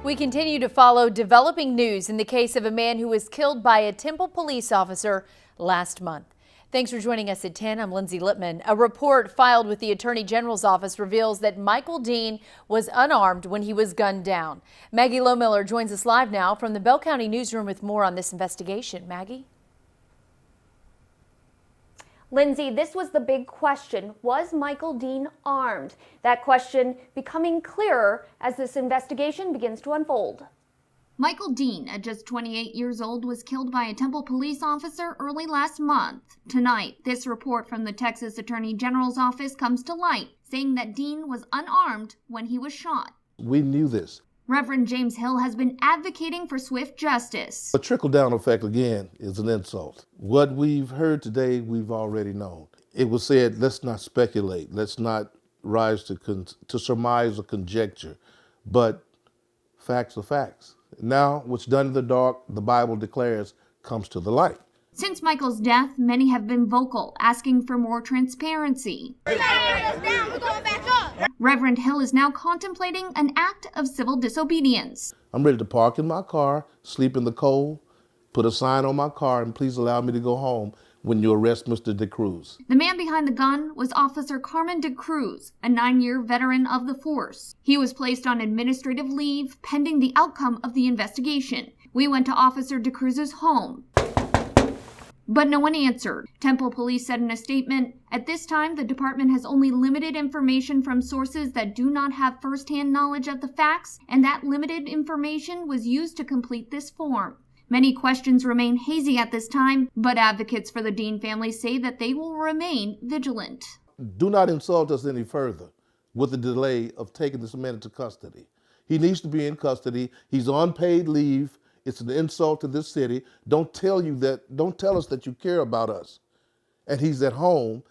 We continue to follow developing news in the case of a man who was killed by a Temple police officer last month. Thanks for joining us at 10. I'm Lindsay Lippman. A report filed with the Attorney General's office reveals that Michael Dean was unarmed when he was gunned down. Maggie Lohmiller joins us live now from the Bell County newsroom with more on this investigation. Maggie? Lindsay, this was the big question. Was Michael Dean armed? That question becoming clearer as this investigation begins to unfold. Michael Dean, at just 28 years old, was killed by a Temple police officer early last month. Tonight, this report from the Texas Attorney General's office comes to light, saying that Dean was unarmed when he was shot. We knew this. Reverend James Hill has been advocating for swift justice. A trickle-down effect, again, is an insult. What we've heard today, we've already known. It was said, let's not speculate. Let's not rise to surmise or conjecture. But facts are facts. Now, what's done in the dark, the Bible declares, comes to the light. Since Michael's death, many have been vocal, asking for more transparency. Reverend Hill is now contemplating an act of civil disobedience. I'm ready to park in my car, sleep in the cold, put a sign on my car, and please allow me to go home when you arrest Mr. DeCruz. The man behind the gun was Officer Carmen DeCruz, a 9-year veteran of the force. He was placed on administrative leave pending the outcome of the investigation. We went to Officer DeCruz's home, but no one answered. Temple police said in a statement, "At this time, the department has only limited information from sources that do not have firsthand knowledge of the facts, and that limited information was used to complete this form." Many questions remain hazy at this time, but advocates for the Dean family say that they will remain vigilant. Do not insult us any further with the delay of taking this man into custody. He needs to be in custody. He's on paid leave. It's an insult to this city. Don't tell us that you care about us. And he's at home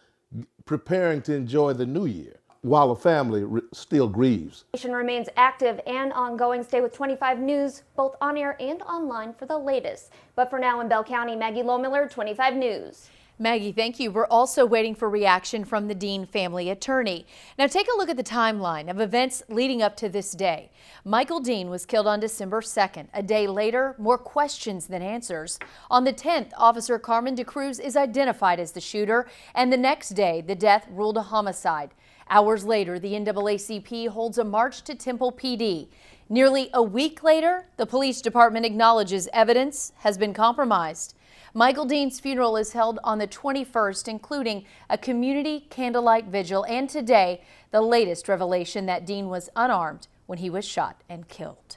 preparing to enjoy the new year while the family still grieves. The nation remains active and ongoing. Stay with 25 News, both on air and online for the latest. But for now in Bell County, Maggie Lohmiller, 25 News. Maggie, thank you. We're also waiting for reaction from the Dean family attorney. Now take a look at the timeline of events leading up to this day. Michael Dean was killed on December 2nd. A day later, more questions than answers. On the 10th, Officer Carmen DeCruz is identified as the shooter, and the next day, the death ruled a homicide. Hours later, the NAACP holds a march to Temple PD. Nearly a week later, the police department acknowledges evidence has been compromised. Michael Dean's funeral is held on the 21st, including a community candlelight vigil, and today, the latest revelation that Dean was unarmed when he was shot and killed.